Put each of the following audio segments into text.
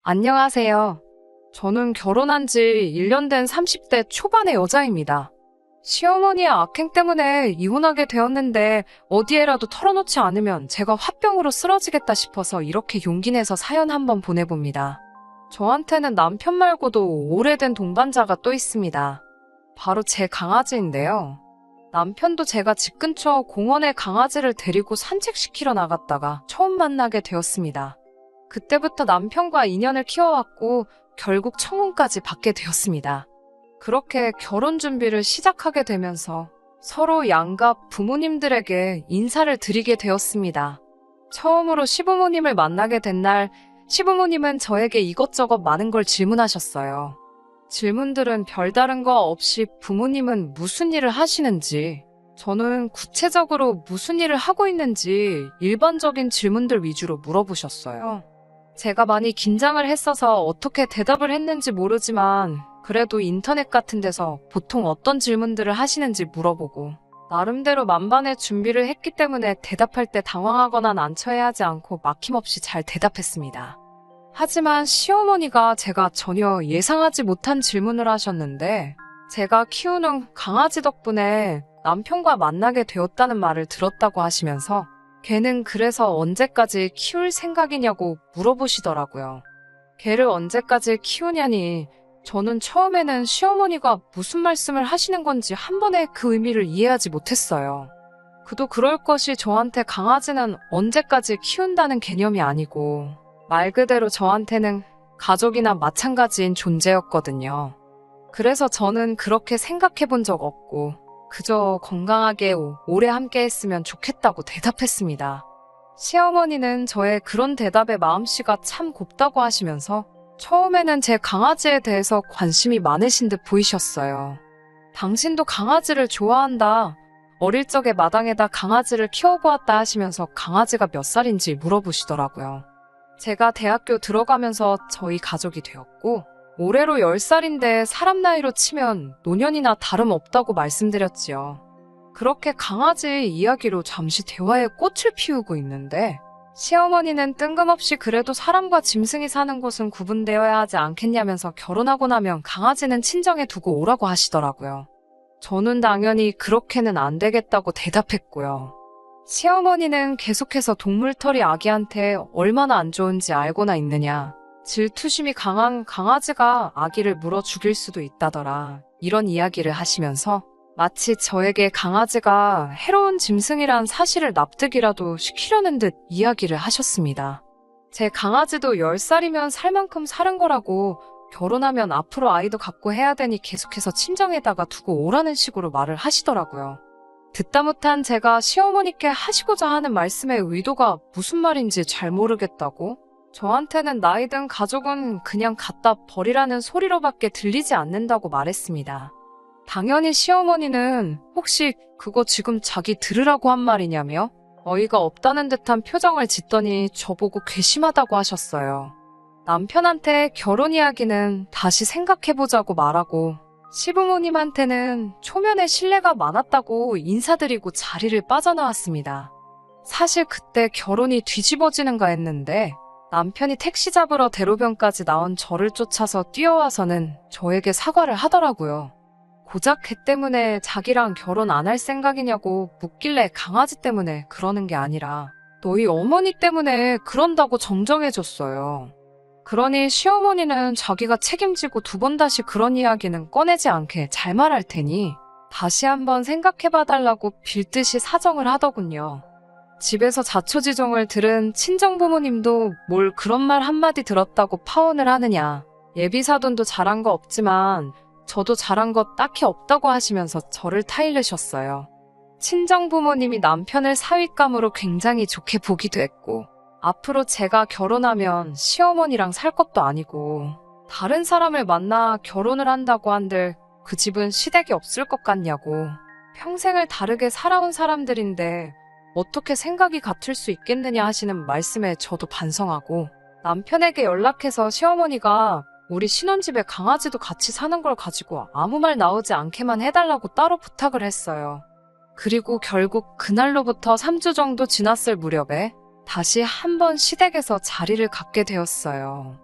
안녕하세요. 저는 결혼한 지 1년 된 30대 초반의 여자입니다. 시어머니의 악행 때문에 이혼하게 되었는데 어디에라도 털어놓지 않으면 제가 화병으로 쓰러지겠다 싶어서 이렇게 용기 내서 사연 한번 보내봅니다. 저한테는 남편 말고도 오래된 동반자가 또 있습니다. 바로 제 강아지인데요. 남편도 제가 집 근처 공원에 강아지를 데리고 산책시키러 나갔다가 처음 만나게 되었습니다. 그때부터 남편과 인연을 키워왔고 결국 청혼까지 받게 되었습니다. 그렇게 결혼 준비를 시작하게 되면서 서로 양가 부모님들에게 인사를 드리게 되었습니다. 처음으로 시부모님을 만나게 된 날, 시부모님은 저에게 이것저것 많은 걸 질문하셨어요. 질문들은 별다른 거 없이 부모님은 무슨 일을 하시는지, 저는 구체적으로 무슨 일을 하고 있는지 일반적인 질문들 위주로 물어보셨어요. 제가 많이 긴장을 했어서 어떻게 대답을 했는지 모르지만 그래도 인터넷 같은 데서 보통 어떤 질문들을 하시는지 물어보고 나름대로 만반의 준비를 했기 때문에 대답할 때 당황하거나 난처해하지 않고 막힘없이 잘 대답했습니다. 하지만 시어머니가 제가 전혀 예상하지 못한 질문을 하셨는데 제가 키우는 강아지 덕분에 남편과 만나게 되었다는 말을 들었다고 하시면서 걔는 그래서 언제까지 키울 생각이냐고 물어보시더라고요. 걔를 언제까지 키우냐니 저는 처음에는 시어머니가 무슨 말씀을 하시는 건지 한 번에 그 의미를 이해하지 못했어요. 그도 그럴 것이 저한테 강아지는 언제까지 키운다는 개념이 아니고 말 그대로 저한테는 가족이나 마찬가지인 존재였거든요. 그래서 저는 그렇게 생각해 본 적 없고 그저 건강하게 오래 함께 했으면 좋겠다고 대답했습니다. 시어머니는 저의 그런 대답에 마음씨가 참 곱다고 하시면서 처음에는 제 강아지에 대해서 관심이 많으신 듯 보이셨어요. 당신도 강아지를 좋아한다. 어릴 적에 마당에다 강아지를 키워보았다 하시면서 강아지가 몇 살인지 물어보시더라고요. 제가 대학교 들어가면서 저희 가족이 되었고 올해로 10살인데 사람 나이로 치면 노년이나 다름없다고 말씀드렸지요. 그렇게 강아지 이야기로 잠시 대화의 꽃을 피우고 있는데 시어머니는 뜬금없이 그래도 사람과 짐승이 사는 곳은 구분되어야 하지 않겠냐면서 결혼하고 나면 강아지는 친정에 두고 오라고 하시더라고요. 저는 당연히 그렇게는 안 되겠다고 대답했고요. 시어머니는 계속해서 동물털이 아기한테 얼마나 안 좋은지 알고나 있느냐. 질투심이 강한 강아지가 아기를 물어 죽일 수도 있다더라. 이런 이야기를 하시면서 마치 저에게 강아지가 해로운 짐승이란 사실을 납득이라도 시키려는 듯 이야기를 하셨습니다. 제 강아지도 10살이면 살 만큼 사는 거라고 결혼하면 앞으로 아이도 갖고 해야 되니 계속해서 친정에다가 두고 오라는 식으로 말을 하시더라고요. 듣다 못한 제가 시어머니께 하시고자 하는 말씀의 의도가 무슨 말인지 잘 모르겠다고 저한테는 나이든 가족은 그냥 갖다 버리라는 소리로밖에 들리지 않는다고 말했습니다. 당연히 시어머니는 혹시 그거 지금 자기 들으라고 한 말이냐며 어이가 없다는 듯한 표정을 짓더니 저보고 괘씸하다고 하셨어요. 남편한테 결혼 이야기는 다시 생각해보자고 말하고 시부모님한테는 초면에 신뢰가 많았다고 인사드리고 자리를 빠져나왔습니다. 사실 그때 결혼이 뒤집어지는가 했는데 남편이 택시 잡으러 대로변까지 나온 저를 쫓아서 뛰어와서는 저에게 사과를 하더라고요. 고작 걔 때문에 자기랑 결혼 안 할 생각이냐고 묻길래 강아지 때문에 그러는 게 아니라 너희 어머니 때문에 그런다고 정정해줬어요. 그러니 시어머니는 자기가 책임지고 두 번 다시 그런 이야기는 꺼내지 않게 잘 말할 테니 다시 한번 생각해봐달라고 빌듯이 사정을 하더군요. 집에서 자초지종을 들은 친정부모님도 뭘 그런 말 한마디 들었다고 파혼을 하느냐. 예비사돈도 잘한 거 없지만 저도 잘한 거 딱히 없다고 하시면서 저를 타일르셨어요. 친정부모님이 남편을 사윗감으로 굉장히 좋게 보기도 했고 앞으로 제가 결혼하면 시어머니랑 살 것도 아니고 다른 사람을 만나 결혼을 한다고 한들 그 집은 시댁이 없을 것 같냐고 평생을 다르게 살아온 사람들인데 어떻게 생각이 같을 수 있겠느냐 하시는 말씀에 저도 반성하고 남편에게 연락해서 시어머니가 우리 신혼집에 강아지도 같이 사는 걸 가지고 아무 말 나오지 않게만 해달라고 따로 부탁을 했어요. 그리고 결국 그날로부터 3주 정도 지났을 무렵에 다시 한번 시댁에서 자리를 갖게 되었어요.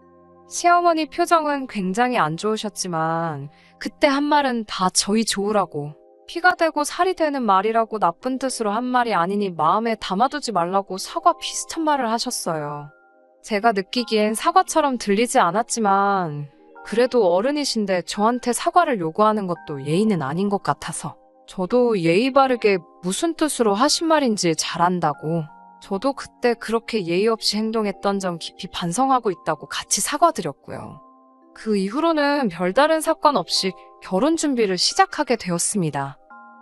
시어머니 표정은 굉장히 안 좋으셨지만 그때 한 말은 다 저희 좋으라고, 피가 되고 살이 되는 말이라고 나쁜 뜻으로 한 말이 아니니 마음에 담아두지 말라고 사과 비슷한 말을 하셨어요. 제가 느끼기엔 사과처럼 들리지 않았지만 그래도 어른이신데 저한테 사과를 요구하는 것도 예의는 아닌 것 같아서 저도 예의 바르게 무슨 뜻으로 하신 말인지 잘 안다고, 저도 그때 그렇게 예의 없이 행동했던 점 깊이 반성하고 있다고 같이 사과드렸고요. 그 이후로는 별다른 사건 없이 결혼 준비를 시작하게 되었습니다.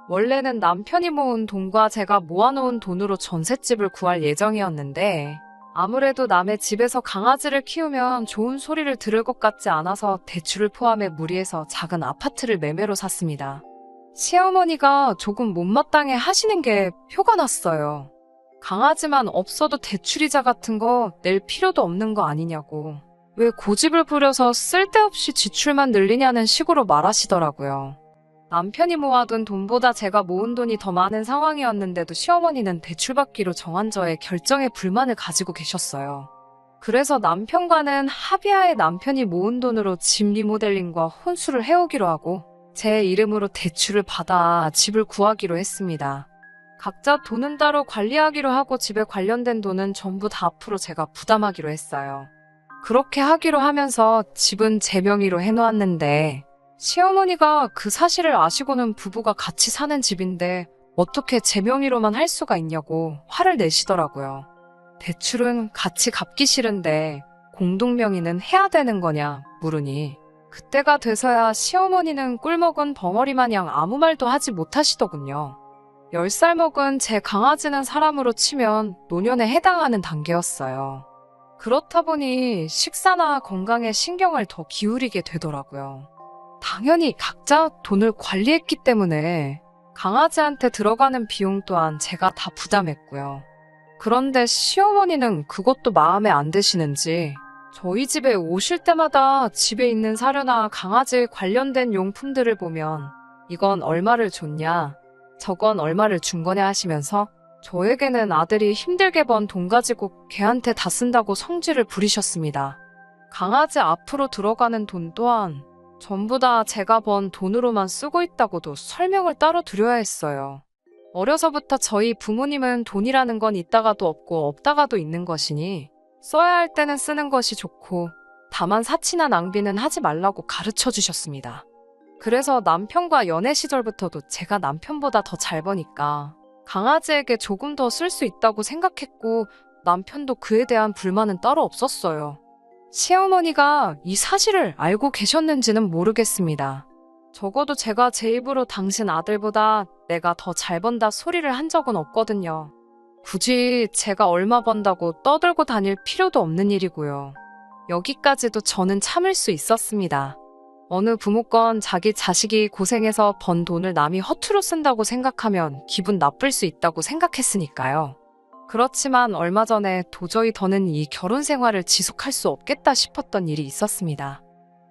원래는 남편이 모은 돈과 제가 모아놓은 돈으로 전셋집을 구할 예정이었는데 아무래도 남의 집에서 강아지를 키우면 좋은 소리를 들을 것 같지 않아서 대출을 포함해 무리해서 작은 아파트를 매매로 샀습니다. 시어머니가 조금 못마땅해 하시는 게 표가 났어요. 강아지만 없어도 대출이자 같은 거 낼 필요도 없는 거 아니냐고, 왜 고집을 부려서 쓸데없이 지출만 늘리냐는 식으로 말하시더라고요. 남편이 모아둔 돈보다 제가 모은 돈이 더 많은 상황이었는데도 시어머니는 대출받기로 정한 저의 결정에 불만을 가지고 계셨어요. 그래서 남편과는 합의하에 남편이 모은 돈으로 집 리모델링과 혼수를 해오기로 하고 제 이름으로 대출을 받아 집을 구하기로 했습니다. 각자 돈은 따로 관리하기로 하고 집에 관련된 돈은 전부 다 앞으로 제가 부담하기로 했어요. 그렇게 하기로 하면서 집은 제 명의로 해놓았는데 시어머니가 그 사실을 아시고는 부부가 같이 사는 집인데 어떻게 제 명의로만 할 수가 있냐고 화를 내시더라고요. 대출은 같이 갚기 싫은데 공동 명의는 해야 되는 거냐 물으니 그때가 돼서야 시어머니는 꿀먹은 벙어리 마냥 아무 말도 하지 못하시더군요. 10살 먹은 제 강아지는 사람으로 치면 노년에 해당하는 단계였어요. 그렇다 보니 식사나 건강에 신경을 더 기울이게 되더라고요. 당연히 각자 돈을 관리했기 때문에 강아지한테 들어가는 비용 또한 제가 다 부담했고요. 그런데 시어머니는 그것도 마음에 안 드시는지 저희 집에 오실 때마다 집에 있는 사료나 강아지 관련된 용품들을 보면 이건 얼마를 줬냐, 저건 얼마를 준 거냐 하시면서 저에게는 아들이 힘들게 번 돈 가지고 걔한테 다 쓴다고 성질을 부리셨습니다. 강아지 앞으로 들어가는 돈 또한 전부 다 제가 번 돈으로만 쓰고 있다고도 설명을 따로 드려야 했어요. 어려서부터 저희 부모님은 돈이라는 건 있다가도 없고 없다가도 있는 것이니 써야 할 때는 쓰는 것이 좋고 다만 사치나 낭비는 하지 말라고 가르쳐 주셨습니다. 그래서 남편과 연애 시절부터도 제가 남편보다 더 잘 버니까 강아지에게 조금 더 쓸 수 있다고 생각했고 남편도 그에 대한 불만은 따로 없었어요. 시어머니가 이 사실을 알고 계셨는지는 모르겠습니다. 적어도 제가 제 입으로 당신 아들보다 내가 더 잘 번다 소리를 한 적은 없거든요. 굳이 제가 얼마 번다고 떠들고 다닐 필요도 없는 일이고요. 여기까지도 저는 참을 수 있었습니다. 어느 부모건 자기 자식이 고생해서 번 돈을 남이 허투루 쓴다고 생각하면 기분 나쁠 수 있다고 생각했으니까요. 그렇지만 얼마 전에 도저히 더는 이 결혼 생활을 지속할 수 없겠다 싶었던 일이 있었습니다.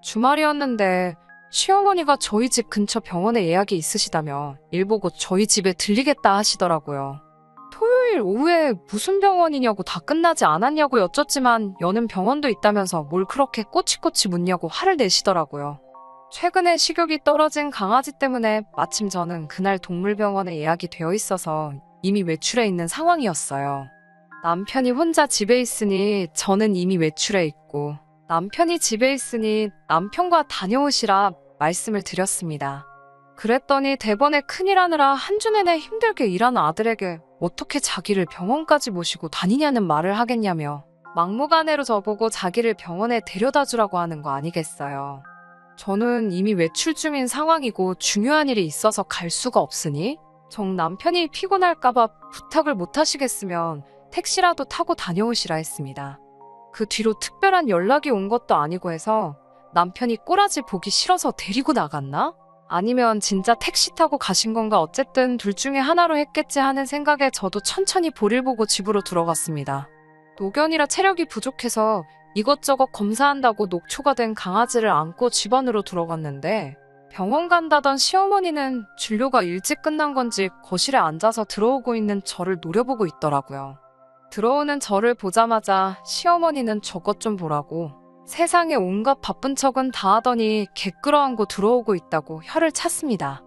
주말이었는데 시어머니가 저희 집 근처 병원에 예약이 있으시다며 일 보고 저희 집에 들리겠다 하시더라고요. 토요일 오후에 무슨 병원이냐고 다 끝나지 않았냐고 여쭙지만 여는 병원도 있다면서 뭘 그렇게 꼬치꼬치 묻냐고 화를 내시더라고요. 최근에 식욕이 떨어진 강아지 때문에 마침 저는 그날 동물병원에 예약이 되어 있어서 이미 외출해 있는 상황이었어요. 남편이 혼자 집에 있으니 저는 이미 외출해 있고 남편이 집에 있으니 남편과 다녀오시라 말씀을 드렸습니다. 그랬더니 대번에 큰일 하느라 한 주 내내 힘들게 일하는 아들에게 어떻게 자기를 병원까지 모시고 다니냐는 말을 하겠냐며 막무가내로 저보고 자기를 병원에 데려다 주라고 하는 거 아니겠어요. 저는 이미 외출 중인 상황이고 중요한 일이 있어서 갈 수가 없으니 정 남편이 피곤할까봐 부탁을 못 하시겠으면 택시라도 타고 다녀오시라 했습니다. 그 뒤로 특별한 연락이 온 것도 아니고 해서 남편이 꼬라지 보기 싫어서 데리고 나갔나? 아니면 진짜 택시 타고 가신 건가? 어쨌든 둘 중에 하나로 했겠지 하는 생각에 저도 천천히 볼일 보고 집으로 들어갔습니다. 노견이라 체력이 부족해서 이것저것 검사한다고 녹초가 된 강아지를 안고 집 안으로 들어갔는데 병원 간다던 시어머니는 진료가 일찍 끝난 건지 거실에 앉아서 들어오고 있는 저를 노려보고 있더라고요. 들어오는 저를 보자마자 시어머니는 저것 좀 보라고 세상에 온갖 바쁜 척은 다 하더니 개 끌어안고 들어오고 있다고 혀를 찼습니다.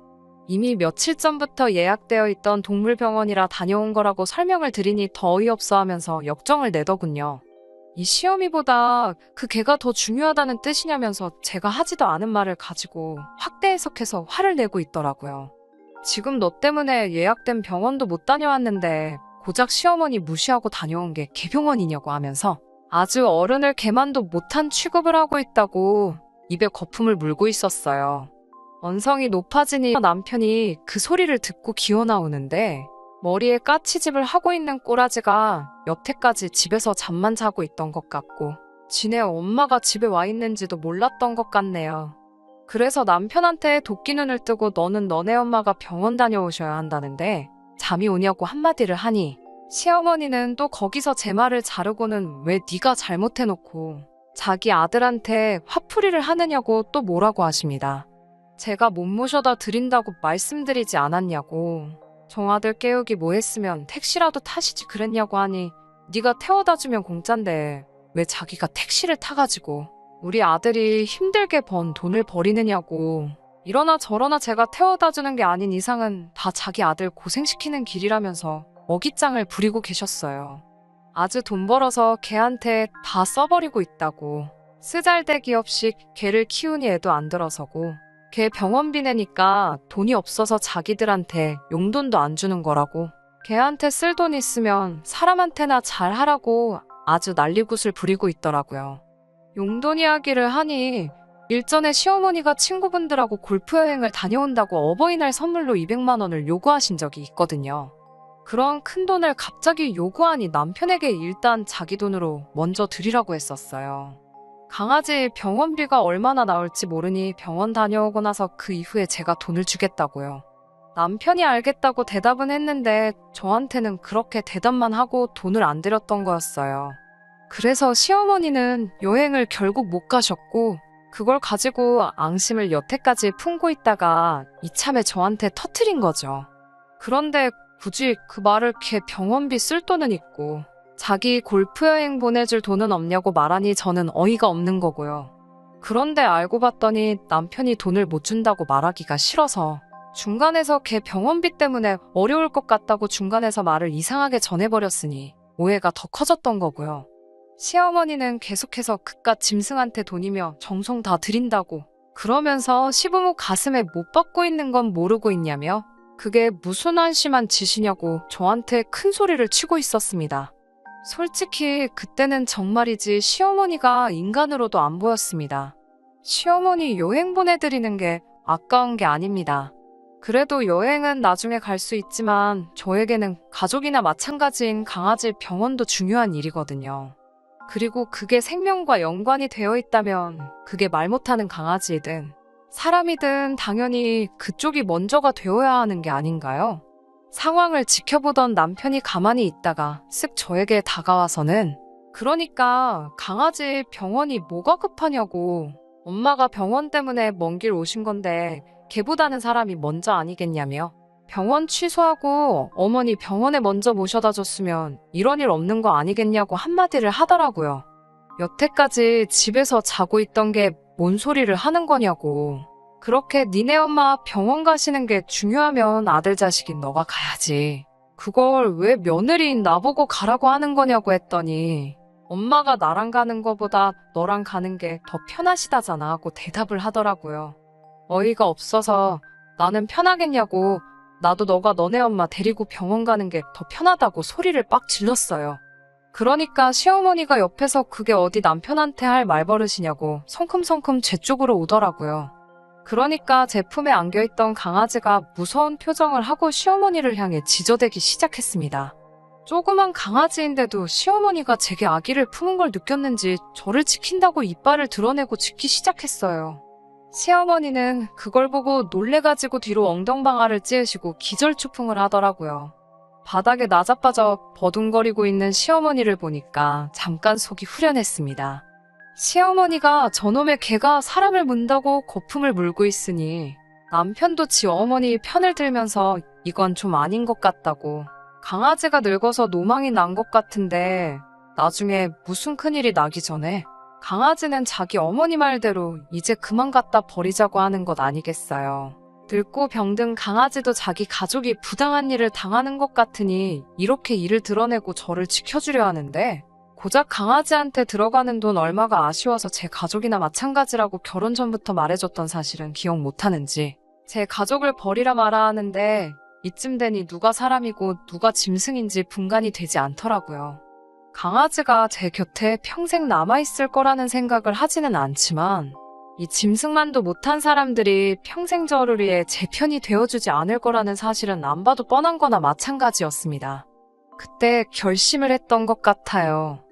이미 며칠 전부터 예약되어 있던 동물병원이라 다녀온 거라고 설명을 드리니 더 어이없어 하면서 역정을 내더군요. 이 시어미보다 그 개가 더 중요하다는 뜻이냐면서 제가 하지도 않은 말을 가지고 확대 해석해서 화를 내고 있더라고요. 지금 너 때문에 예약된 병원도 못 다녀왔는데 고작 시어머니 무시하고 다녀온 게 개병원이냐고 하면서 아주 어른을 개만도 못한 취급을 하고 있다고 입에 거품을 물고 있었어요. 언성이 높아지니 남편이 그 소리를 듣고 기어나오는데 머리에 까치집을 하고 있는 꼬라지가 여태까지 집에서 잠만 자고 있던 것 같고 지네 엄마가 집에 와 있는지도 몰랐던 것 같네요. 그래서 남편한테 도끼눈을 뜨고 너는 너네 엄마가 병원 다녀오셔야 한다는데 잠이 오냐고 한마디를 하니 시어머니는 또 거기서 제 말을 자르고는 왜 네가 잘못해놓고 자기 아들한테 화풀이를 하느냐고 또 뭐라고 하십니다. 제가 못 모셔다 드린다고 말씀드리지 않았냐고. 정아들 깨우기 뭐 했으면 택시라도 타시지 그랬냐고 하니 네가 태워다 주면 공짠데 왜 자기가 택시를 타가지고 우리 아들이 힘들게 번 돈을 버리느냐고. 이러나 저러나 제가 태워다 주는 게 아닌 이상은 다 자기 아들 고생시키는 길이라면서 어깃장을 부리고 계셨어요. 아주 돈 벌어서 걔한테 다 써버리고 있다고. 쓰잘데기 없이 걔를 키우니 애도 안 들어서고 걔 병원비 내니까 돈이 없어서 자기들한테 용돈도 안 주는 거라고. 걔한테 쓸 돈 있으면 사람한테나 잘하라고 아주 난리굿을 부리고 있더라고요. 용돈 이야기를 하니 일전에 시어머니가 친구분들하고 골프 여행을 다녀온다고 어버이날 선물로 200만 원을 요구하신 적이 있거든요. 그런 큰 돈을 갑자기 요구하니 남편에게 일단 자기 돈으로 먼저 드리라고 했었어요. 강아지 병원비가 얼마나 나올지 모르니 병원 다녀오고 나서 그 이후에 제가 돈을 주겠다고요. 남편이 알겠다고 대답은 했는데 저한테는 그렇게 대답만 하고 돈을 안 드렸던 거였어요. 그래서 시어머니는 여행을 결국 못 가셨고 그걸 가지고 앙심을 여태까지 품고 있다가 이참에 저한테 터트린 거죠. 그런데 굳이 그 말을 걔 병원비 쓸 돈은 있고 자기 골프 여행 보내줄 돈은 없냐고 말하니 저는 어이가 없는 거고요. 그런데 알고 봤더니 남편이 돈을 못 준다고 말하기가 싫어서 중간에서 걔 병원비 때문에 어려울 것 같다고 중간에서 말을 이상하게 전해버렸으니 오해가 더 커졌던 거고요. 시어머니는 계속해서 그깟 짐승한테 돈이며 정성 다 드린다고 그러면서 시부모 가슴에 못 박고 있는 건 모르고 있냐며 그게 무슨 한심한 짓이냐고 저한테 큰 소리를 치고 있었습니다. 솔직히 그때는 정말이지 시어머니가 인간으로도 안 보였습니다. 시어머니 여행 보내드리는 게 아까운 게 아닙니다. 그래도 여행은 나중에 갈 수 있지만 저에게는 가족이나 마찬가지인 강아지 병원도 중요한 일이거든요. 그리고 그게 생명과 연관이 되어 있다면 그게 말 못하는 강아지이든 사람이든 당연히 그쪽이 먼저가 되어야 하는 게 아닌가요? 상황을 지켜보던 남편이 가만히 있다가 쓱 저에게 다가와서는 그러니까 강아지 병원이 뭐가 급하냐고. 엄마가 병원 때문에 먼 길 오신 건데 걔보다는 사람이 먼저 아니겠냐며. 병원 취소하고 어머니 병원에 먼저 모셔다 줬으면 이런 일 없는 거 아니겠냐고 한마디를 하더라고요. 여태까지 집에서 자고 있던 게 뭔 소리를 하는 거냐고. 그렇게 니네 엄마 병원 가시는 게 중요하면 아들 자식인 너가 가야지. 그걸 왜 며느리인 나보고 가라고 하는 거냐고 했더니 엄마가 나랑 가는 거보다 너랑 가는 게 더 편하시다잖아 하고 대답을 하더라고요. 어이가 없어서 나는 편하겠냐고 나도 너가 너네 엄마 데리고 병원 가는 게 더 편하다고 소리를 빡 질렀어요. 그러니까 시어머니가 옆에서 그게 어디 남편한테 할 말버릇이냐고 성큼성큼 제 쪽으로 오더라고요. 그러니까 제 품에 안겨있던 강아지가 무서운 표정을 하고 시어머니를 향해 지저대기 시작했습니다. 조그만 강아지인데도 시어머니가 제게 아기를 품은 걸 느꼈는지 저를 지킨다고 이빨을 드러내고 짖기 시작했어요. 시어머니는 그걸 보고 놀래가지고 뒤로 엉덩방아를 찌으시고 기절초풍을 하더라고요. 바닥에 나자빠져 버둥거리고 있는 시어머니를 보니까 잠깐 속이 후련했습니다. 시어머니가 저놈의 개가 사람을 문다고 거품을 물고 있으니 남편도 지 어머니 편을 들면서 이건 좀 아닌 것 같다고. 강아지가 늙어서 노망이 난 것 같은데 나중에 무슨 큰일이 나기 전에 강아지는 자기 어머니 말대로 이제 그만 갖다 버리자고 하는 것 아니겠어요. 늙고 병든 강아지도 자기 가족이 부당한 일을 당하는 것 같으니 이렇게 일을 드러내고 저를 지켜주려 하는데, 고작 강아지한테 들어가는 돈 얼마가 아쉬워서 제 가족이나 마찬가지라고 결혼 전부터 말해줬던 사실은 기억 못하는지 제 가족을 버리라 마라 하는데, 이쯤 되니 누가 사람이고 누가 짐승인지 분간이 되지 않더라고요. 강아지가 제 곁에 평생 남아있을 거라는 생각을 하지는 않지만, 이 짐승만도 못한 사람들이 평생 저를 위해 제 편이 되어주지 않을 거라는 사실은 안 봐도 뻔한 거나 마찬가지였습니다. 그때 결심을 했던 것 같아요.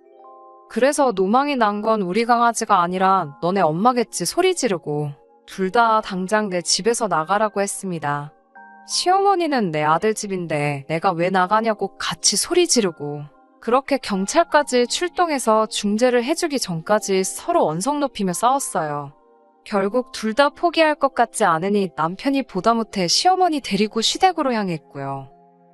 그래서 노망이 난 건 우리 강아지가 아니라 너네 엄마겠지 소리 지르고 둘 다 당장 내 집에서 나가라고 했습니다. 시어머니는 내 아들 집인데 내가 왜 나가냐고 같이 소리 지르고, 그렇게 경찰까지 출동해서 중재를 해주기 전까지 서로 언성 높이며 싸웠어요. 결국 둘 다 포기할 것 같지 않으니 남편이 보다 못해 시어머니 데리고 시댁으로 향했고요.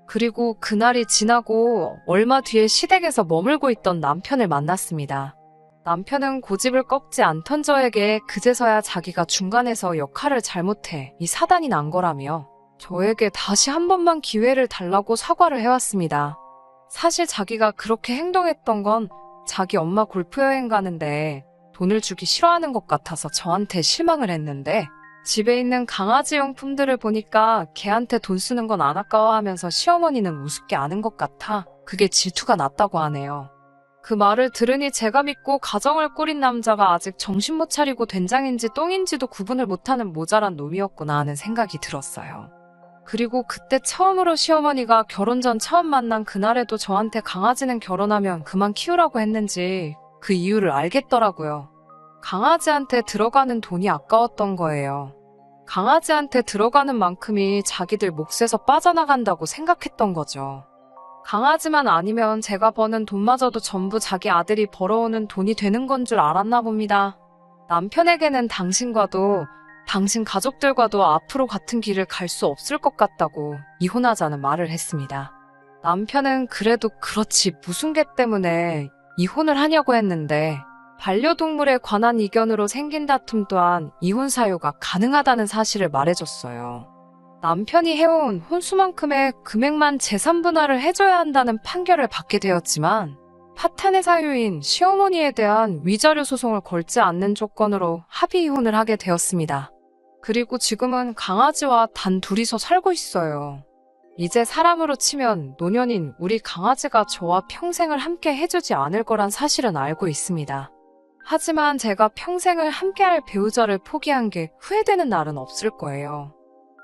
그리고 그날이 지나고 얼마 뒤에 시댁에서 머물고 있던 남편을 만났습니다. 남편은 고집을 꺾지 않던 저에게 그제서야 자기가 중간에서 역할을 잘못해 이 사단이 난 거라며 저에게 다시 한 번만 기회를 달라고 사과를 해왔습니다. 사실 자기가 그렇게 행동했던 건 자기 엄마 골프 여행 가는데 돈을 주기 싫어하는 것 같아서 저한테 실망을 했는데, 집에 있는 강아지 용품들을 보니까 걔한테 돈 쓰는 건 안 아까워하면서 시어머니는 우습게 아는 것 같아 그게 질투가 났다고 하네요. 그 말을 들으니 제가 믿고 가정을 꾸린 남자가 아직 정신 못 차리고 된장인지 똥인지도 구분을 못하는 모자란 놈이었구나 하는 생각이 들었어요. 그리고 그때 처음으로 시어머니가 결혼 전 처음 만난 그날에도 저한테 강아지는 결혼하면 그만 키우라고 했는지 그 이유를 알겠더라고요. 강아지한테 들어가는 돈이 아까웠던 거예요. 강아지한테 들어가는 만큼이 자기들 몫에서 빠져나간다고 생각했던 거죠. 강아지만 아니면 제가 버는 돈마저도 전부 자기 아들이 벌어오는 돈이 되는 건 줄 알았나 봅니다. 남편에게는 당신과도 당신 가족들과도 앞으로 같은 길을 갈 수 없을 것 같다고 이혼하자는 말을 했습니다. 남편은 그래도 그렇지 무슨 개 때문에 이혼을 하냐고 했는데, 반려동물에 관한 이견으로 생긴 다툼 또한 이혼 사유가 가능하다는 사실을 말해줬어요. 남편이 해온 혼수만큼의 금액만 재산 분할을 해줘야 한다는 판결을 받게 되었지만, 파탄의 사유인 시어머니에 대한 위자료 소송을 걸지 않는 조건으로 합의 이혼을 하게 되었습니다. 그리고 지금은 강아지와 단 둘이서 살고 있어요. 이제 사람으로 치면 노년인 우리 강아지가 저와 평생을 함께 해주지 않을 거란 사실은 알고 있습니다. 하지만 제가 평생을 함께할 배우자를 포기한 게 후회되는 날은 없을 거예요.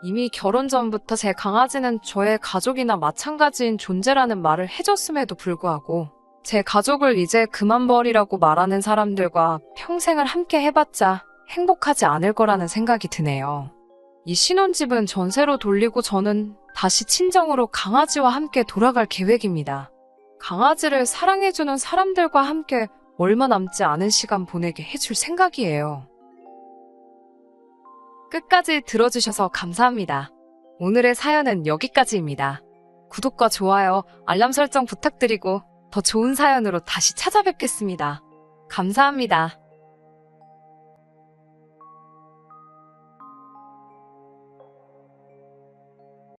이미 결혼 전부터 제 강아지는 저의 가족이나 마찬가지인 존재라는 말을 해줬음에도 불구하고 제 가족을 이제 그만 버리라고 말하는 사람들과 평생을 함께 해봤자 행복하지 않을 거라는 생각이 드네요. 이 신혼집은 전세로 돌리고 저는 다시 친정으로 강아지와 함께 돌아갈 계획입니다. 강아지를 사랑해주는 사람들과 함께 얼마 남지 않은 시간 보내게 해줄 생각이에요. 끝까지 들어주셔서 감사합니다. 오늘의 사연은 여기까지입니다. 구독과 좋아요, 알람 설정 부탁드리고 더 좋은 사연으로 다시 찾아뵙겠습니다. 감사합니다.